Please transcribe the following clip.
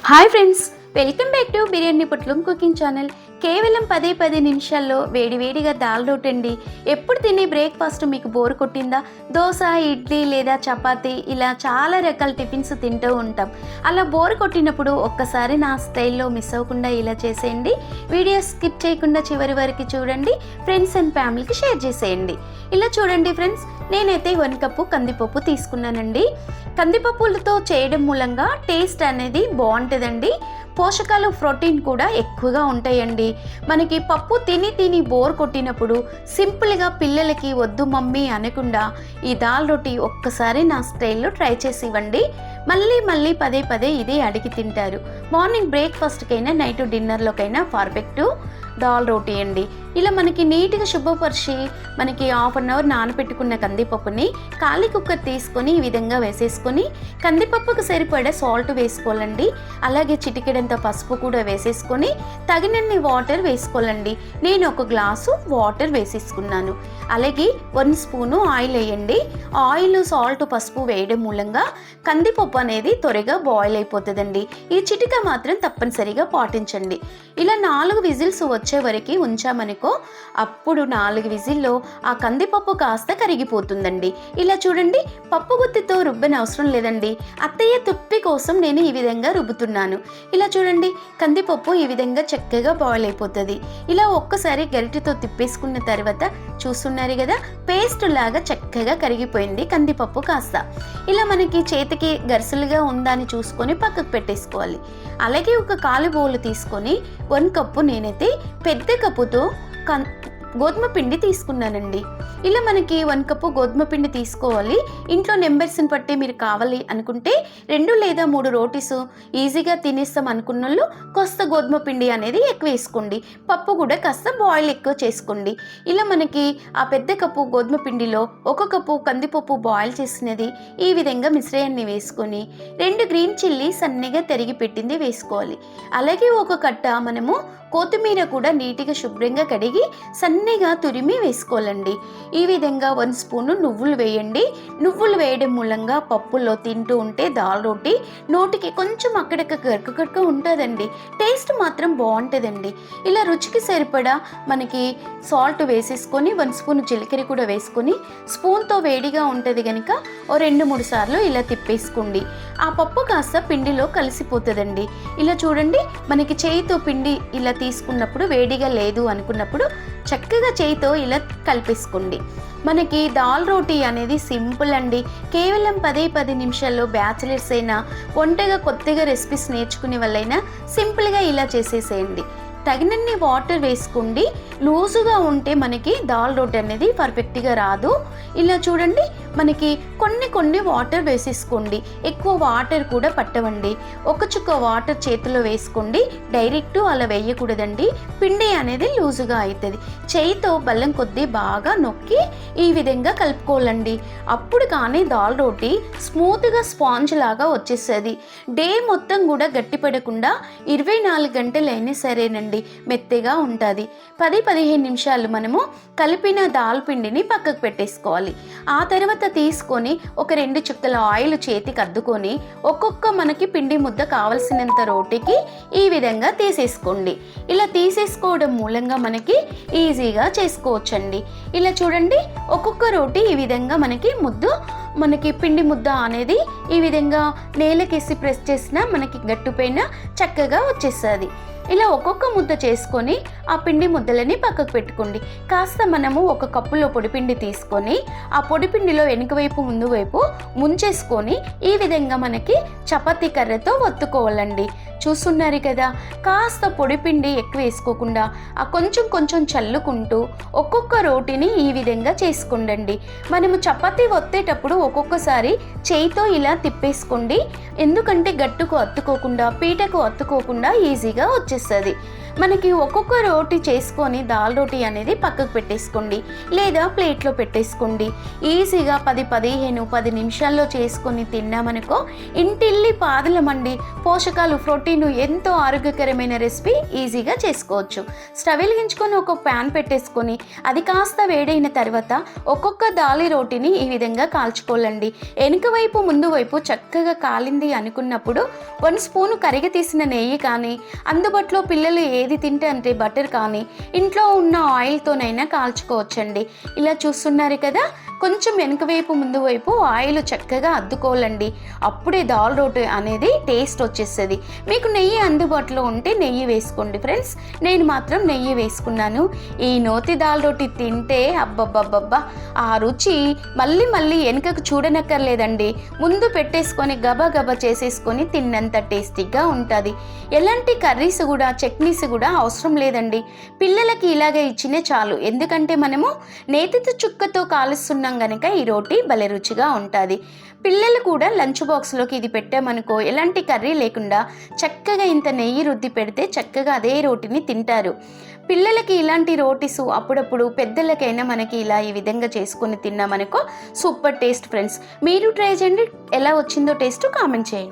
Hi friends, welcome back to biryani పొట్లం cooking channel. కేవలం 10 నిమిషాల్లో వేడివేడిగా దాల్ రోటీ అండి. ఎప్పుడు తినే బ్రేక్ఫాస్ట్ మీకు బోర్ కొట్టిందా? దోశ, ఇడ్లీ లేదా చపాతీ ఇలా చాలా రకాల టిఫిన్స్ తింటూ ఉంటాం. అలా బోర్ కొట్టినప్పుడు ఒక్కసారి నా స్టైల్లో మిస్ అవ్వకుండా ఇలా చేసేయండి. వీడియో స్కిప్ చేయకుండా చివరి వరకు చూడండి. ఫ్రెండ్స్ అండ్ ఫ్యామిలీకి షేర్ చేసేయండి. ఇలా చూడండి ఫ్రెండ్స్, నేనైతే 1 కప్పు కందిపప్పు తీసుకున్నానండి. కందిపప్పులతో చేయడం మూలంగా టేస్ట్ అనేది బాగుంటుందండి. పోషకాలు, ప్రోటీన్ కూడా ఎక్కువగా ఉంటాయండి. మనకి పప్పు తిని బోర్ కొట్టినప్పుడు సింపుల్గా పిల్లలకి వద్దు మమ్మీ అనకుండా ఈ దాల్ రోటీ ఒక్కసారి నా స్టైల్లో ట్రై చేసి ఇవ్వండి. మళ్ళీ పదే ఇదే అడిగి తింటారు. మార్నింగ్ బ్రేక్ఫాస్ట్కైనా నైట్ డిన్నర్లోకైనా పర్ఫెక్టు దాల్ రోటీ అండి. ఇలా మనకి నీట్గా శుభ్రపరిచి మనకి 1/2 అవర్ నానబెట్టుకున్న కందిపప్పుని ఖాళీ కుక్కర్ తీసుకొని ఈ విధంగా వేసేసుకొని కందిపప్పుకు సరిపడే సాల్ట్ వేసుకోవాలండి. అలాగే చిటికెడంత పసుపు కూడా వేసేసుకొని తగినన్ని వాటర్ వేసుకోవాలండి. నేను 1 గ్లాసు వాటర్ వేసేసుకున్నాను. అలాగే 1 స్పూను ఆయిల్ వేయండి. ఆయిల్, సాల్ట్, పసుపు వేయడం మూలంగా కందిపప్పు అనేది త్వరగా బాయిల్ అయిపోతుందండి. ఈ చిటిక మాత్రం తప్పనిసరిగా పాటించండి. ఇలా 4 విజిల్స్ వచ్చే వరకు ఉంచామనుకో, అప్పుడు 4 విజిల్లో ఆ కందిపప్పు కాస్త కరిగిపోతుందండి. ఇలా చూడండి, పప్పు గుత్తితో రుబ్బని అవసరం లేదండి. అత్తయ్య తుప్పి కోసం నేను ఈ విధంగా రుబ్బుతున్నాను. ఇలా చూడండి, కందిపప్పు ఈ విధంగా చక్కగా బాయిల్ అయిపోతుంది. ఇలా ఒక్కసారి గరిటెతో తిప్పేసుకున్న తర్వాత చూస్తున్నారు కదా, పేస్ట్ లాగా చక్కగా కరిగిపోయింది కందిపప్పు కాస్త. ఇలా మనకి చేతికి గరిసెలుగా ఉందా అని చూసుకొని పక్కకు పెట్టేసుకోవాలి. అలాగే 1 కాలు బౌల్ తీసుకొని 1 కప్పు నేనైతే పెద్ద కప్పుతో గోధుమ పిండి తీసుకున్నానండి. ఇలా మనకి 1 కప్పు గోధుమ పిండి తీసుకోవాలి. ఇంట్లో నెంబర్స్ని బట్టి మీరు కావాలి అనుకుంటే 2 లేదా 3 రోటీస్ ఈజీగా తినేస్తాం అనుకున్న వాళ్ళు కాస్త గోధుమ పిండి అనేది ఎక్కువ వేసుకోండి. పప్పు కూడా కాస్త బాయిల్ ఎక్కువ చేసుకోండి. ఇలా మనకి ఆ పెద్ద కప్పు గోధుమ పిండిలో 1 కప్పు కందిపప్పు బాయిల్ చేసినది ఈ విధంగా మిశ్రయాన్ని వేసుకొని 2 గ్రీన్ చిల్లీ సన్నగా తరిగి పెట్టింది వేసుకోవాలి. అలాగే 1 కట్ట మనము కొత్తిమీర కూడా నీట్గా శుభ్రంగా కడిగి సన్నగా తురిమి వేసుకోవాలండి. ఈ విధంగా 1 స్పూను నువ్వులు వేయండి. నువ్వులు వేయడం మూలంగా పప్పులో తింటూ ఉంటే దాల్ రోటీ నోటికి కొంచెం అక్కడక్క ఉంటుందండి. టేస్ట్ మాత్రం బాగుంటుందండి. ఇలా రుచికి సరిపడా మనకి సాల్ట్ వేసేసుకొని 1 స్పూన్ జీలకర్ర కూడా వేసుకొని స్పూన్తో వేడిగా ఉంటుంది కనుక 2-3 సార్లు ఇలా తిప్పేసుకోండి. ఆ పప్పు కాస్త పిండిలో కలిసిపోతుందండి. ఇలా చూడండి, మనకి చేయితో పిండి ఇలా తీసుకున్నప్పుడు వేడిగా లేదు అనుకున్నప్పుడు చక్కగా చేయితో ఇలా కలిపేసుకోండి. మనకి దాల్ రోటీ అనేది సింపుల్ అండి. కేవలం 10 నిమిషాల్లో బ్యాచిలర్స్ అయినా, వంటగా కొత్తగా రెసిపీస్ నేర్చుకునే వాళ్ళైనా సింపుల్గా ఇలా చేసేసేయండి. తగినన్ని వాటర్ వేసుకోండి. లూజుగా ఉంటే మనకి దాల్ రోటీ అనేది పర్ఫెక్ట్గా రాదు. ఇలా చూడండి, మనకి కొన్ని వాటర్ వేసేసుకోండి. ఎక్కువ వాటర్ కూడా పట్టవండి. 1 చుక్క వాటర్ చేతిలో వేసుకోండి. డైరెక్ట్ అలా వేయకూడదండి, పిండి అనేది లూజుగా అవుతుంది. చేయితో బెల్లం కొద్దీ బాగా నొక్కి ఈ విధంగా కలుపుకోవాలండి. అప్పుడు కానీ దాల్ రోటీ స్మూత్గా స్పాంజ్ లాగా వచ్చేస్తుంది. డే మొత్తం కూడా గట్టిపడకుండా 24 గంటలైనా సరేనండి మెత్తగా ఉంటుంది. 10-15 నిమిషాలు మనము కలిపిన దాల్ పిండిని పక్కకు పెట్టేసుకోవాలి. ఆ తర్వాత తీసుకొని 2 చుక్కల ఆయిల్ చేతికి అద్దుకొని ఒక్కొక్క మనకి పిండి ముద్ద కావలసినంత రోటీకి ఈ విధంగా తీసేసుకోండి. ఇలా తీసేసుకోవడం మూలంగా మనకి ఈజీగా చేసుకోవచ్చండి. ఇలా చూడండి, ఒక్కొక్క రోటీ ఈ విధంగా మనకి పిండి ముద్ద అనేది ఈ విధంగా నేలకేసి ప్రెస్ చేసినా మనకి గట్టుపైన చక్కగా వచ్చేస్తుంది. ఇలా ఒక్కొక్క ముద్ద చేసుకొని ఆ పిండి ముద్దలని పక్కకు పెట్టుకోండి. కాస్త మనము 1 కప్పులో పొడిపిండి తీసుకొని ఆ పొడిపిండిలో వెనుక వైపు ముందు వైపు ముంచేసుకొని ఈ విధంగా మనకి చపాతీ కర్రతో ఒత్తుకోవాలండి. చూస్తున్నారు కదా, కాస్త పొడిపిండి ఎక్కువ వేసుకోకుండా ఆ కొంచెం చల్లుకుంటూ ఒక్కొక్క రోటీని ఈ విధంగా చేసుకోండి. మనము చపాతీ ఒత్తేటప్పుడు ఒక్కొక్కసారి చేయితో ఇలా తిప్పేసుకోండి. ఎందుకంటే గట్టుకు అత్తుకోకుండా, పీటకు అత్తుకోకుండా ఈజీగా వచ్చేస్తుంది. మనకి ఒక్కొక్క రోటీ చేసుకొని దాల్ రోటీ అనేది పక్కకు పెట్టేసుకోండి, లేదా ప్లేట్లో పెట్టేసుకోండి. ఈజీగా 10 నిమిషాల్లో చేసుకొని తిన్నామనుకో, ఇంటిల్లి పాదలమండి. పోషకాలు, ప్రోటీన్, ఎంతో ఆరోగ్యకరమైన రెసిపీ ఈజీగా చేసుకోవచ్చు. స్టవ్ వెలిగించుకొని 1 ప్యాన్ పెట్టేసుకొని అది కాస్త వేడైన తర్వాత ఒక్కొక్క దాలి రోటీని ఈ విధంగా కాల్చుకోవాలి. వేసుకోవాలండి. వెనుక వైపు ముందు వైపు చక్కగా కాలింది అనుకున్నప్పుడు 1 స్పూను కరిగి తీసిన నెయ్యి కానీ, అందుబాటులో పిల్లలు ఏది తింటే అంటే బటర్ కానీ, ఇంట్లో ఉన్న ఆయిల్తోనైనా కాల్చుకోవచ్చండి. ఇలా చూస్తున్నారు కదా, కొంచెం వెనుక వైపు ముందు వైపు ఆయిల్ చక్కగా అద్దుకోవాలండి. అప్పుడే దాల్ రోటీ అనేది టేస్ట్ వచ్చేస్తుంది. మీకు నెయ్యి అందుబాటులో ఉంటే నెయ్యి వేసుకోండి ఫ్రెండ్స్. నేను మాత్రం నెయ్యి వేసుకున్నాను. ఈ నోతి దాల్ రోటీ తింటే అబ్బబ్బబ్బబ్బా ఆ రుచి మళ్ళీ మళ్ళీ వెనుకకు చూడనక్కర్లేదండి. ముందు పెట్టేసుకొని గబా గబా చేసేసుకొని తిన్నంత టేస్టీగా ఉంటుంది. ఎలాంటి కర్రీస్ కూడా చట్నీస్ కూడా అవసరం లేదండి. పిల్లలకి ఇలాగే ఇచ్చినే చాలు. ఎందుకంటే మనము నేతితో చుక్కతో కాలుస్తున్నాం కనుక ఈ రోటీ భలే రుచిగా ఉంటుంది. పిల్లలు కూడా లంచ్ బాక్స్లోకి ఇది పెట్టామనుకో, ఎలాంటి కర్రీ లేకుండా చక్కగా ఇంత నెయ్యి రుద్ది పెడితే చక్కగా అదే రోటీని తింటారు. పిల్లలకి ఇలాంటి రోటీస్ అప్పుడప్పుడు పెద్దలకైనా మనకి ఇలా ఈ విధంగా చేసుకొని తిన్నామనుకో సూపర్ టేస్ట్ ఫ్రెండ్స్. మీరు ట్రై చేయండి, ఎలా వచ్చిందో టేస్ట్ కామెంట్ చేయండి.